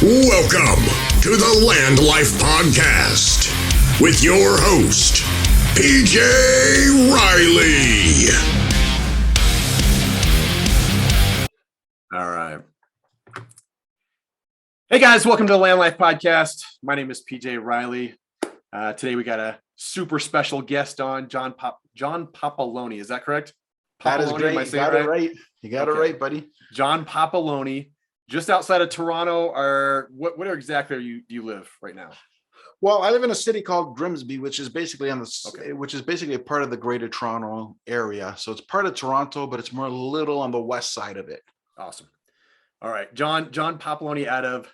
Welcome to the LandLife podcast with your host, PJ Riley. All right. Hey guys, welcome to the LandLife podcast. My name is PJ Riley. Today we got a super special guest on, John Papaloni. Is that correct? That is great. You got it right. You got it right, buddy. John Papaloni, just outside of Toronto. Or what exactly do you live right now? Well, I live in a city called Grimsby, which is basically which is basically a part of the Greater Toronto area. So it's part of Toronto, but it's more a little on the west side of it. Awesome. All right, John Papaloni out of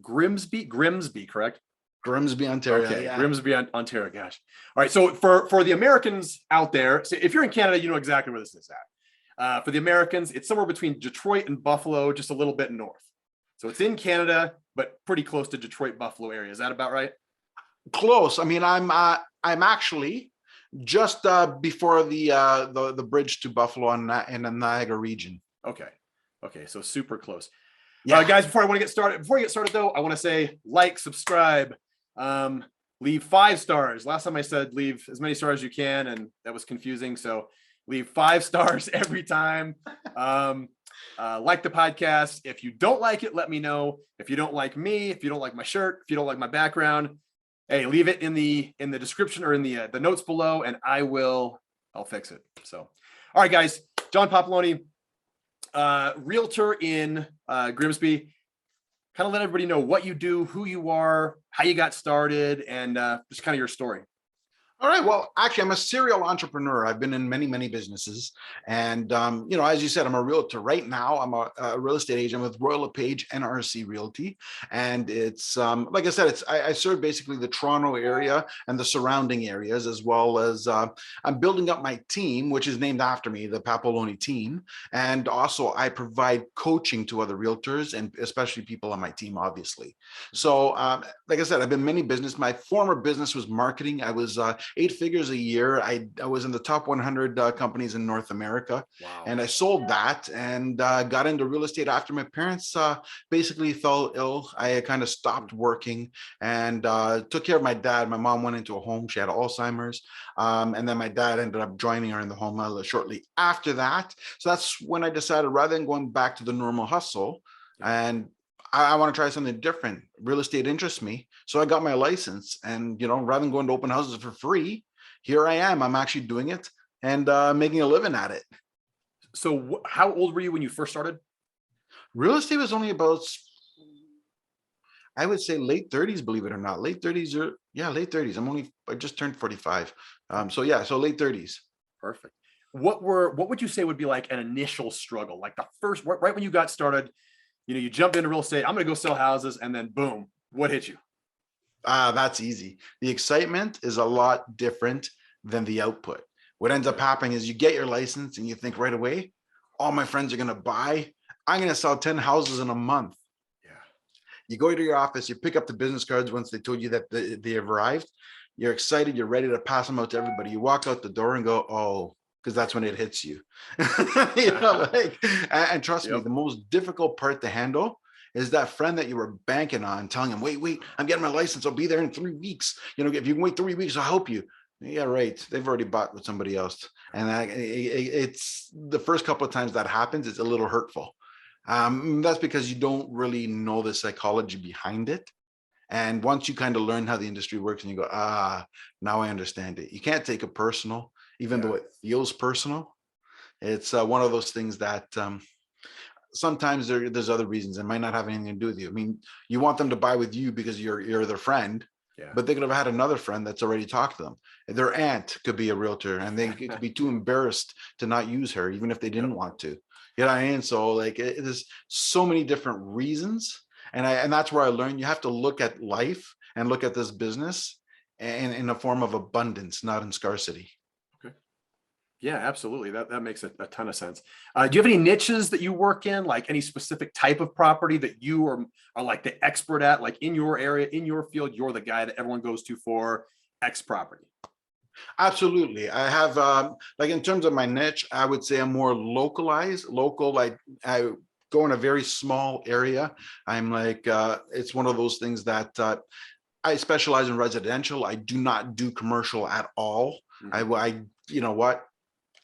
Grimsby, correct? Grimsby, Ontario. Okay, yeah. Grimsby, Ontario. Gosh. All right. So for the Americans out there, so if you're in Canada, you know exactly where this is at. For the Americans, it's somewhere between Detroit and Buffalo, just a little bit north. So it's in Canada, but pretty close to Detroit, Buffalo area. Is that about right? Close. I mean, I'm actually just before the bridge to Buffalo in the Niagara region. Okay. So super close. Yeah, guys, before I get started though, I want to say like, subscribe, leave 5 stars. Last time I said leave as many stars as you can, and that was confusing. So leave 5 stars every time. Like the podcast. If you don't like it, let me know. If you don't like me, if you don't like my shirt, if you don't like my background, hey, leave it in the description or in the notes below, and I'll fix it. So, all right, guys, John Papaloni, realtor in Grimsby. Kind of let everybody know what you do, who you are, how you got started, and just kind of your story. All right. Well, actually, I'm a serial entrepreneur. I've been in many, many businesses. And, as you said, I'm a realtor. Right now, I'm a real estate agent with Royal LePage NRC Realty. And it's, like I said, I serve basically the Toronto area and the surrounding areas, as well as I'm building up my team, which is named after me, the Papaloni team. And also I provide coaching to other realtors and especially people on my team, obviously. So, like I said, I've been in many business. My former business was marketing. I was 8 figures a year. I was in the top 100 companies in North America. Wow. And I sold that and got into real estate after my parents basically fell ill. I kind of stopped working and took care of my dad. My mom went into a home. She had Alzheimer's. And then my dad ended up joining her in the home shortly after that. So that's when I decided, rather than going back to the normal hustle, and I want to try something different. Real estate interests me. So I got my license, and, rather than going to open houses for free, here I am. I'm actually doing it and making a living at it. So how old were you when you first started? Real estate was only about, I would say, late 30s, believe it or not. Late 30s late 30s. I just turned 45. So late 30s. Perfect. What would you say would be like an initial struggle? Like the first, right when you got started, you jumped into real estate, I'm going to go sell houses, and then boom, what hit you? That's easy. The excitement is a lot different than the output. What ends up happening is you get your license and you think right away, all my friends are going to buy. I'm going to sell 10 houses in a month. Yeah. You go to your office, you pick up the business cards once they told you that they have arrived. You're excited. You're ready to pass them out to everybody. You walk out the door and go, oh, because that's when it hits you. And trust me, the most difficult part to handle is that friend that you were banking on, telling him, wait, I'm getting my license. I'll be there in 3 weeks. If you can wait 3 weeks, I'll help you. Yeah, right. They've already bought with somebody else. And it's the first couple of times that happens, it's a little hurtful. That's because you don't really know the psychology behind it. And once you kind of learn how the industry works and you go, now I understand it. You can't take it personal. Even though it feels personal, it's one of those things that sometimes there's other reasons. It might not have anything to do with you. I mean, you want them to buy with you because you're their friend, but they could have had another friend that's already talked to them. Their aunt could be a realtor, and they could be too embarrassed to not use her, even if they didn't want to. You know what I mean? So there's so many different reasons, and that's where I learned you have to look at life and look at this business in a form of abundance, not in scarcity. Yeah, absolutely. That makes a ton of sense. Do you have any niches that you work in, like any specific type of property that you are like the expert at, like in your area, in your field, you're the guy that everyone goes to for X property? Absolutely. I have, in terms of my niche, I would say I'm more local. I go in a very small area. I'm like, it's one of those things that I specialize in residential. I do not do commercial at all. You know what?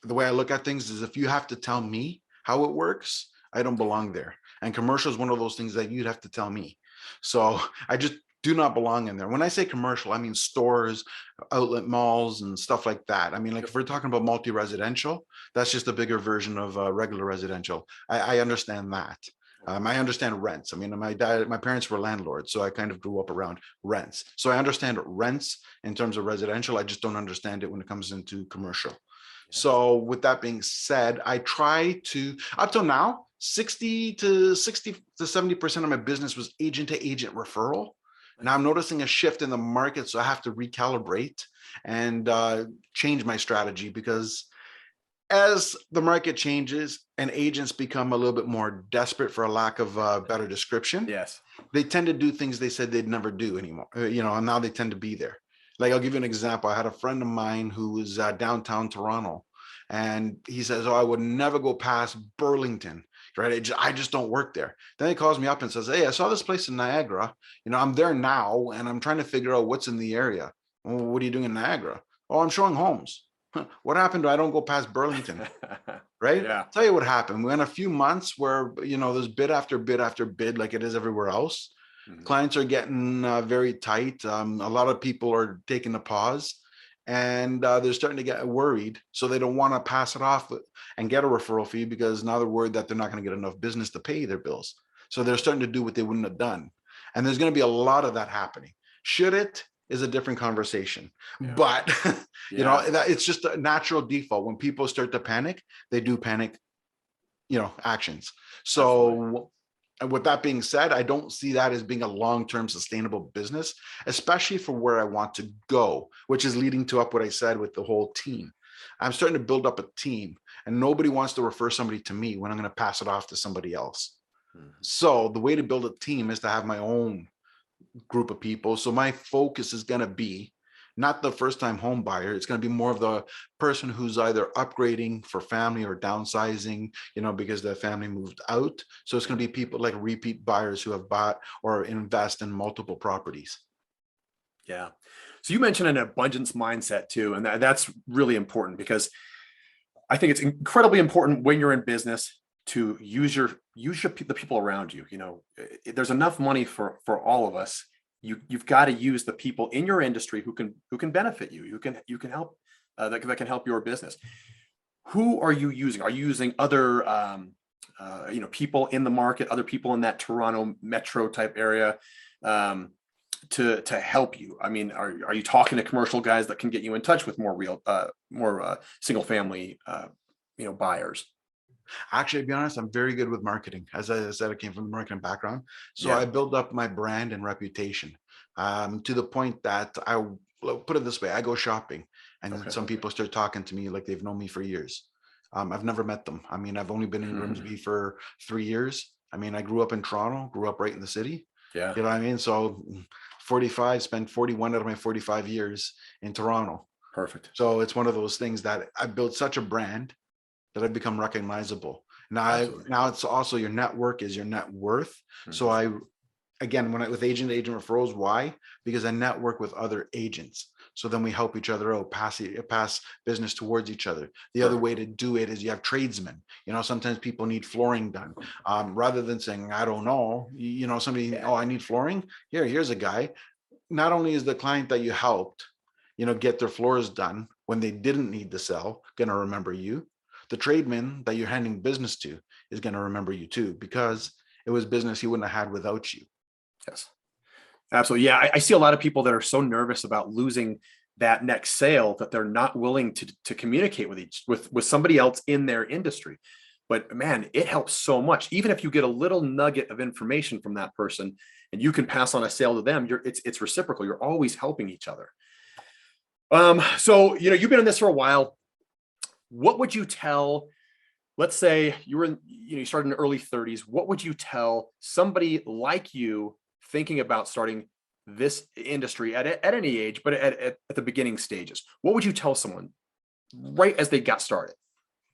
The way I look at things is if you have to tell me how it works, I don't belong there. And commercial is one of those things that you'd have to tell me. So I just do not belong in there. When I say commercial, I mean stores, outlet malls, and stuff like that. I mean, like if we're talking about multi-residential, that's just a bigger version of regular residential. I understand that. I understand rents. I mean, my parents were landlords, so I kind of grew up around rents. So I understand rents in terms of residential. I just don't understand it when it comes into commercial. So with that being said, I try to, up till now, 60 to 70% of my business was agent to agent referral. Now I'm noticing a shift in the market, so I have to recalibrate and change my strategy, because as the market changes and agents become a little bit more desperate, for a lack of a better description, Yes. they tend to do things they said they'd never do anymore, and now they tend to be there. Like, I'll give you an example. I had a friend of mine who was downtown Toronto, and he says, "Oh, I would never go past Burlington, right? I just don't work there." Then he calls me up and says, "Hey, I saw this place in Niagara. I'm there now, and I'm trying to figure out what's in the area." "Well, what are you doing in Niagara?" "Oh, I'm showing homes." What happened to I don't go past Burlington? Right? Yeah. I'll tell you what happened. We had a few months where, there's bid after bid after bid, like it is everywhere else. Clients are getting very tight. A lot of people are taking a pause, and they're starting to get worried. So they don't want to pass it off and get a referral fee, because now they're worried that they're not going to get enough business to pay their bills. So they're starting to do what they wouldn't have done. And there's going to be a lot of that happening. Should it? Is a different conversation. Yeah. But Yeah. it's just a natural default. When people start to panic, they do panic, actions. So Absolutely. and with that being said, I don't see that as being a long-term sustainable business, especially for where I want to go, which is leading to up what I said with the whole team. I'm starting to build up a team, and nobody wants to refer somebody to me when I'm going to pass it off to somebody else. So the way to build a team is to have my own group of people. So my focus is going to be not the first time home buyer. It's going to be more of the person who's either upgrading for family or downsizing, because their family moved out. So it's going to be people like repeat buyers who have bought or invest in multiple properties. Yeah. So you mentioned an abundance mindset too, and that's really important, because I think it's incredibly important when you're in business to use the people around you. There's enough money for all of us. You've got to use the people in your industry who can benefit you. You can help that can help your business. Who are you using? Are you using other people in the market, other people in that Toronto metro type area to help you? I mean, are you talking to commercial guys that can get you in touch with more single family buyers? Actually, to be honest, I'm very good with marketing. As I said, I came from the marketing background. So Yeah. I built up my brand and reputation to the point that put it this way, I go shopping, and some people start talking to me like they've known me for years. I've never met them. I mean, I've only been in Grimsby for 3 years. I mean, I grew up in Toronto, grew up right in the city. Yeah. You know what I mean? So spent 41 out of my 45 years in Toronto. Perfect. So it's one of those things that I built such a brand that I've become recognizable. Now it's also, your network is your net worth. So again, with agent referrals, why? Because I network with other agents. So then we help each other out, pass business towards each other. The other way to do it is you have tradesmen. Sometimes people need flooring done. Rather than saying, I don't know, somebody, oh, I need flooring. Here's a guy. Not only is the client that you helped, get their floors done when they didn't need to sell, going to remember you. The tradesman that you're handing business to is going to remember you too, because it was business he wouldn't have had without you. Yes, absolutely. Yeah. I see a lot of people that are so nervous about losing that next sale that they're not willing to communicate with somebody else in their industry. But man, it helps so much. Even if you get a little nugget of information from that person and you can pass on a sale to them, it's reciprocal. You're always helping each other. So, you've been in this for a while. What would you tell, let's say you started in the early 30s, what would you tell somebody like you thinking about starting this industry at any age, but at the beginning stages? What would you tell someone right as they got started?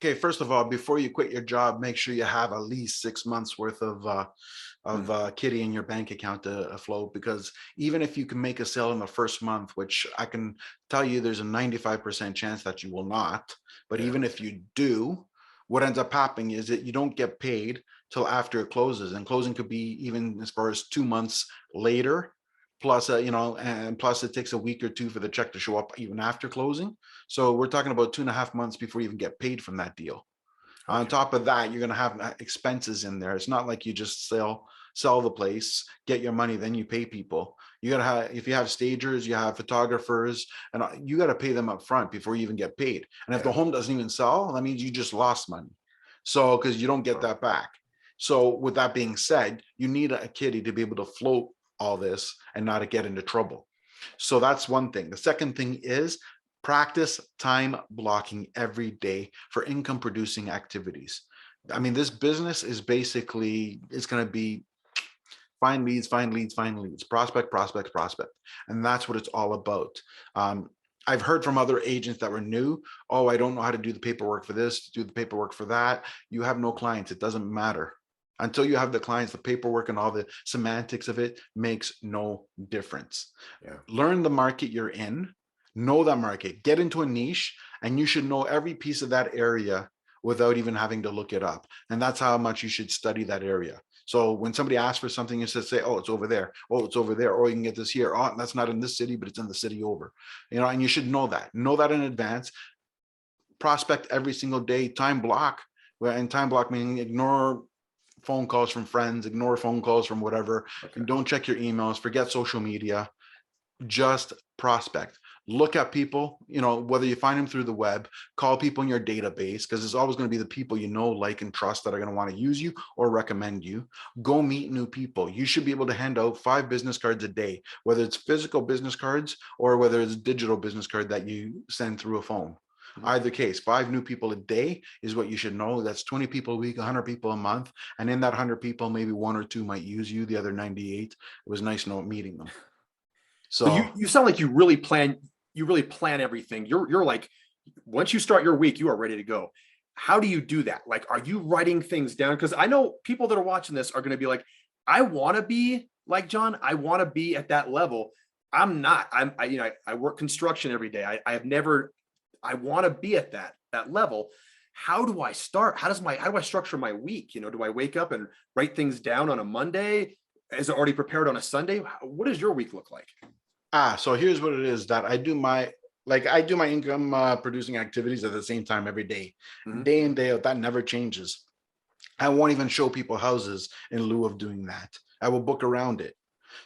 Okay, first of all, before you quit your job, make sure you have at least 6 months worth of kitty in your bank account to float, because even if you can make a sale in the first month, which I can tell you there's a 95% chance that you will not, but Yeah. even if you do, what ends up happening is that you don't get paid till after it closes, and closing could be even as far as 2 months later. Plus, and plus it takes a week or two for the check to show up even after closing. So we're talking about 2.5 months before you even get paid from that deal. On Okay. top of that, you're going to have expenses in there. It's not like you just sell the place, get your money, then you pay people. You got to have, if you have stagers, you have photographers, and you got to pay them up front before you even get paid. And if the Yeah. home doesn't even sell, that means you just lost money. So, because you don't get that back. So with that being said, you need a kitty to be able to float all this and not to get into trouble. So that's one thing. The second thing is practice time blocking every day for income producing activities. I mean, this business is basically, it's going to be find leads, find leads, find leads, prospect, prospect, prospect. And that's what it's all about. I've heard from other agents that were new, oh, I don't know how to do the paperwork for this, do the paperwork for that. You have no clients. It doesn't matter. Until you have the clients, the paperwork and all the semantics of it makes no difference. Yeah. Learn the market you're in, know that market, get into a niche, and you should know every piece of that area without even having to look it up. And that's how much you should study that area. So when somebody asks for something, you should say, oh, it's over there. Oh, it's over there. Or you can get this here. Oh, that's not in this city, but it's in the city over. And you should know that. Know that in advance. Prospect every single day. Time block. And time block meaning ignore phone calls from friends, ignore phone calls from whatever. Okay. Don't check your emails, forget social media, just prospect. Look at people, whether you find them through the web, call people in your database, because it's always going to be the people you know, like, and trust that are going to want to use you or recommend you. Go meet new people. You should be able to hand out 5 business cards a day, whether it's physical business cards or whether it's digital business card that you send through a phone. Either case, 5 new people a day is what you should know. That's 20 people a week, 100 people a month. And in that 100 people, maybe 1 or 2 might use you. The other 98, it was nice meeting them. So you sound like you really plan everything. You're like, once you start your week, you are ready to go. How do you do that? Like, are you writing things down? Because I know people that are watching this are going to be like, I want to be like John. I want to be at that level. I'm not. I work construction every day. I want to be at that level. How do I start? How do I structure my week? Do I wake up and write things down on a Monday? Is it already prepared on a Sunday? What does your week look like? So here's what it is that I do my income producing activities at the same time every day, day in, day out. That never changes. I won't even show people houses in lieu of doing that. I will book around it.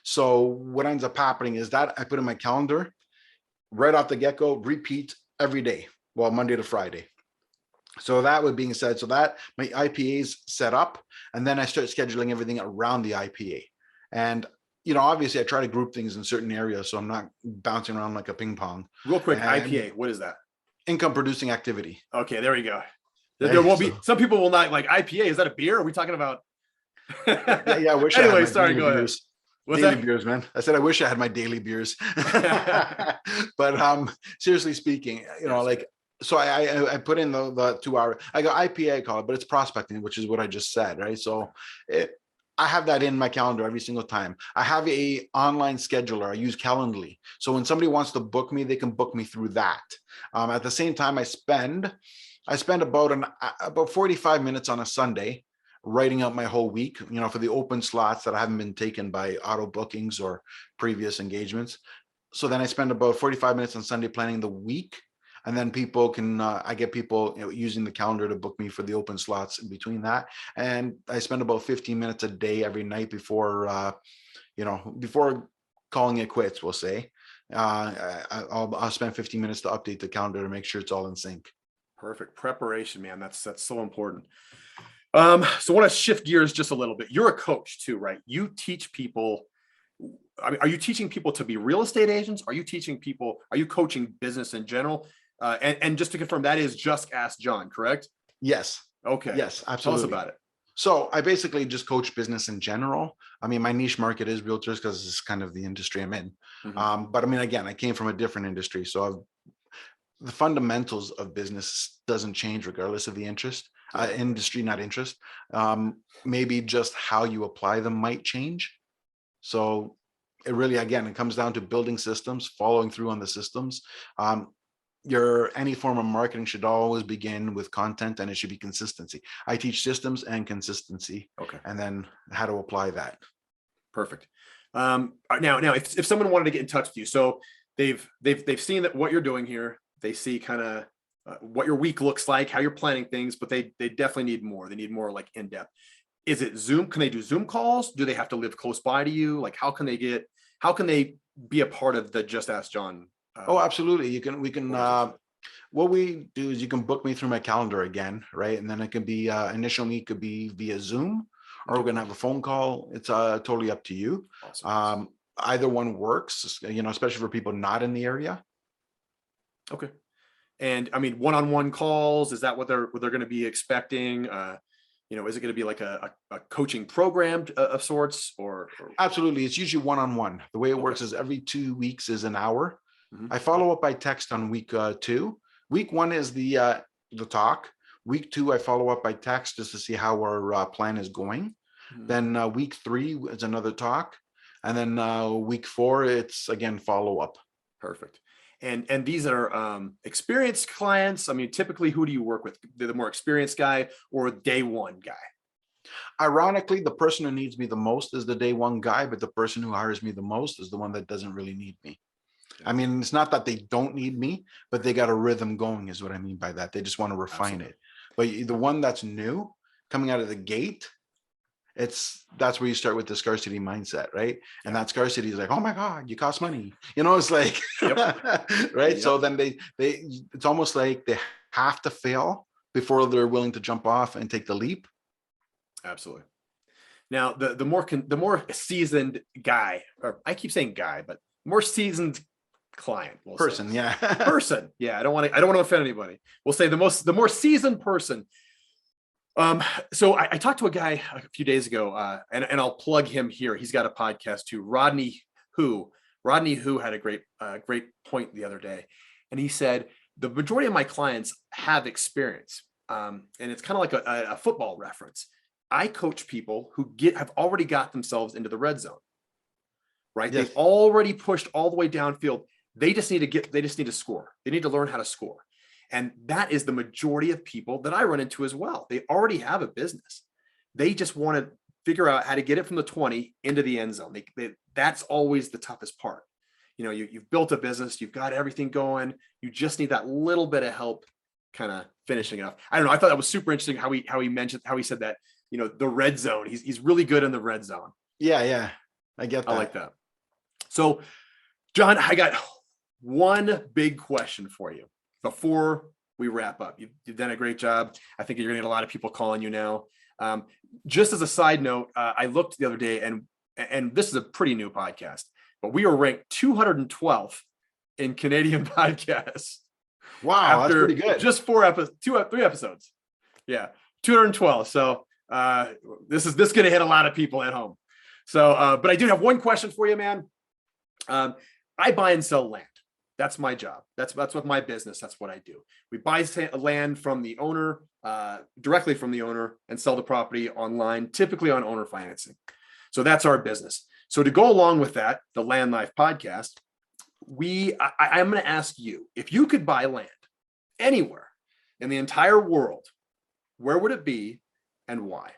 So what ends up happening is that I put in my calendar right off the get-go, repeat every day, well, Monday to Friday. So that with being said, so that my IPA is set up, and then I start scheduling everything around the IPA. And obviously I try to group things in certain areas, so I'm not bouncing around like a ping pong. Real quick, And IPA, what is that? Income producing activity. Okay, there we go. There won't be, some people will not like IPA. Is that a beer? Are we talking about? Yeah, I wish anyway, I had my sorry, daily go ahead. beers. What's Daily that? beers, man. I said I wish I had my daily beers. But seriously speaking, like, so I put in the 2 hour, I got IPA, I call it, but it's prospecting, which is what I just said, right? So I have that in my calendar every single time. I have a online scheduler. I use Calendly. So when somebody wants to book me, they can book me through that. At the same time, I spend about 45 minutes on a Sunday writing out my whole week, for the open slots that haven't been taken by auto bookings or previous engagements. So then I spend about 45 minutes on Sunday planning the week. And then people can, I get people using the calendar to book me for the open slots in between that. And I spend about 15 minutes a day every night before, before calling it quits, we'll say. I'll spend 15 minutes to update the calendar to make sure it's all in sync. Perfect preparation, man. That's so important. So I want to shift gears just a little bit. You're a coach too, right? You teach people. I mean, are you teaching people to be real estate agents? Are you coaching business in general? And just to confirm, that is Just Ask John, correct? Yes. Okay. Yes, absolutely. Tell us about it. So I basically just coach business in general. I mean, my niche market is realtors because it's kind of the industry I'm in. But I mean, again, I came from a different industry. So the fundamentals of business doesn't change regardless of the interest, industry, not interest. Maybe just how you apply them might change. So it really, again, it comes down to building systems, following through on the systems. Any form of marketing should always begin with content, and it should be consistency. I teach systems and consistency, Okay. and then how to apply that. Perfect. Now, if someone wanted to get in touch with you, so they've seen that what you're doing here, they see kind of what your week looks like, how you're planning things, but they definitely need more. They need more like in depth. Is it Zoom? Can they do Zoom calls? Do they have to live close by to you? Like, how can they be a part of the Just Ask John? Oh, absolutely. What we do is you can book me through my calendar again, right? And then it can be initial meet could be via Zoom, or we're going to have a phone call. It's totally up to you. Awesome. Either one works, especially for people not in the area. Okay. And I mean, one-on-one calls, is that what they're going to be expecting? Is it going to be like a coaching program of sorts, or? Absolutely. It's usually one-on-one. The way it works is every 2 weeks is an hour. Mm-hmm. I follow up by text on week 2. Week 1 is the talk. Week 2, I follow up by text just to see how our plan is going. Mm-hmm. Then week 3 is another talk. And then week 4, it's again, follow up. Perfect. And these are experienced clients. I mean, typically, who do you work with? The more experienced guy or day one guy? Ironically, the person who needs me the most is the day one guy, but the person who hires me the most is the one that doesn't really need me. I mean, it's not that they don't need me, but they got a rhythm going is what I mean by that. They just want to refine it. But the one that's new coming out of the gate, that's where you start with the scarcity mindset, right? And that scarcity is like, oh my God, you cost money. It's like, right? Yep. So then it's almost like they have to fail before they're willing to jump off and take the leap. Absolutely. Now, the more seasoned guy, or I keep saying guy, but more seasoned client, person. Yeah. I don't want to offend anybody. We'll say the more seasoned person. So I talked to a guy a few days ago, and I'll plug him here. He's got a podcast too. Rodney Hu had a great point the other day, and he said the majority of my clients have experience, and it's kind of like a football reference. I coach people who have already got themselves into the red zone, right? Yes. They've already pushed all the way downfield. They just need to score. They need to learn how to score. And that is the majority of people that I run into as well. They already have a business. They just want to figure out how to get it from the 20 into the end zone. That's always the toughest part. You've built a business, you've got everything going. You just need that little bit of help kind of finishing it up. I don't know. I thought that was super interesting how he said that, the red zone. He's really good in the red zone. Yeah. I get that. I like that. So, John, I got one big question for you before we wrap up. You've done a great job. I think you're gonna get a lot of people calling you now. Just as a side note, I looked the other day, and this is a pretty new podcast, but we were ranked 212th in Canadian podcasts. Wow, that's pretty good. Just 3 episodes. Yeah, 212. So this is gonna hit a lot of people at home. So, but I do have one question for you, man. I buy and sell land. That's my job. That's what my business. That's what I do. We buy land from the owner, directly from the owner, and sell the property online, typically on owner financing. So that's our business. So to go along with that, the LandLife podcast, I'm going to ask you, if you could buy land anywhere in the entire world, where would it be and why?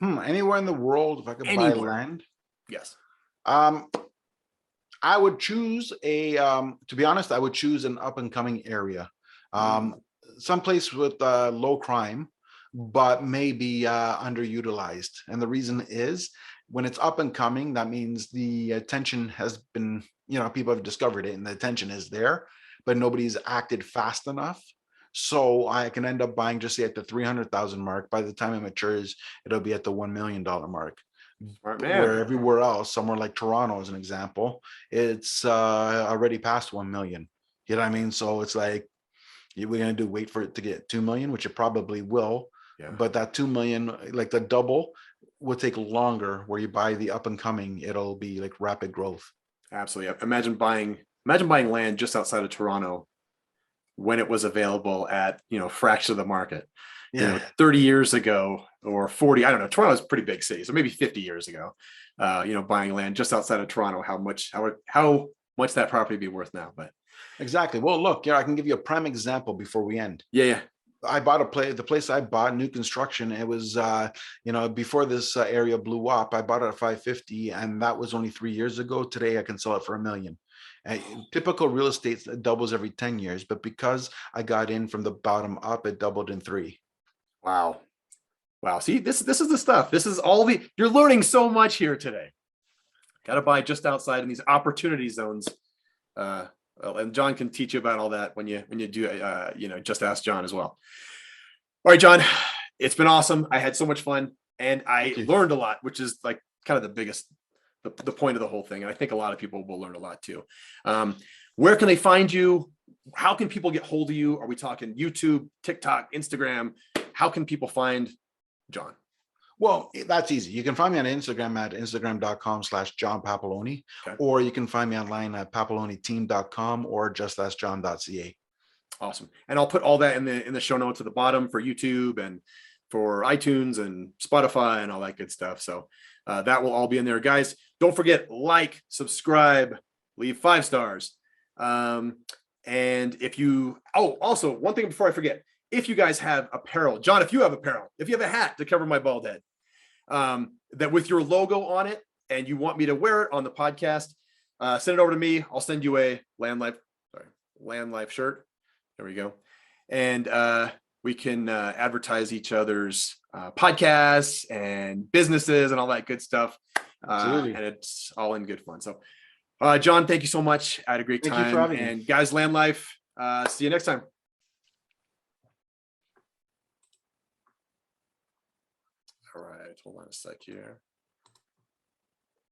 Anywhere in the world, if I could buy land? Yes. I would choose to be honest, I would choose an up and coming area, someplace with low crime, but maybe underutilized. And the reason is when it's up and coming, that means the attention has been, people have discovered it and the attention is there, but nobody's acted fast enough. So I can end up buying just say at the 300,000 mark. By the time it matures, it'll be at the $1 million mark. Where everywhere else, somewhere like Toronto as an example, it's already past 1 million. You know what I mean? So it's like, we're going to wait for it to get 2 million, which it probably will. Yeah. But that 2 million, like the double, will take longer. Where you buy the up and coming, it'll be like rapid growth. Absolutely. Imagine buying land just outside of Toronto when it was available at, fraction of the market. Yeah. 30 years ago or 40, I don't know. Toronto's a pretty big city. So maybe 50 years ago, buying land just outside of Toronto, how much that property be worth now. But Exactly. Well, look, I can give you a prime example before we end. yeah. I bought the place I bought, new construction. It was, before this area blew up, I bought it at 550, and that was only 3 years ago. Today, I can sell it for $1 million. Typical real estate doubles every 10 years, but because I got in from the bottom up, it doubled in 3. Wow. See, this is the stuff. This is you're learning so much here today. Got to buy just outside in these opportunity zones. And John can teach you about all that when you do, just ask John as well. All right, John, it's been awesome. I had so much fun and I learned a lot, which is like kind of the biggest, the point of the whole thing. And I think a lot of people will learn a lot too. Where can they find you? How can people get hold of you? Are we talking YouTube, TikTok, Instagram? How can people find John? Well, that's easy. You can find me on Instagram at instagram.com/John Papaloni, or you can find me online at papaloniteam.com or justaskjohn.ca. Awesome. And I'll put all that in the show notes at the bottom for YouTube and for iTunes and Spotify and all that good stuff. So that will all be in there, guys. Don't forget, like, subscribe, leave 5 stars. And if you, also one thing before I forget, if you guys have apparel, John, if you have apparel, if you have a hat to cover my bald head, that with your logo on it and you want me to wear it on the podcast, send it over to me. I'll send you a LandLife shirt. There we go. And we can advertise each other's podcasts and businesses and all that good stuff. And it's all in good fun. So, John, thank you so much. I had a great time. Thank you for having me. And guys, LandLife, see you next time. All right, hold on a sec here.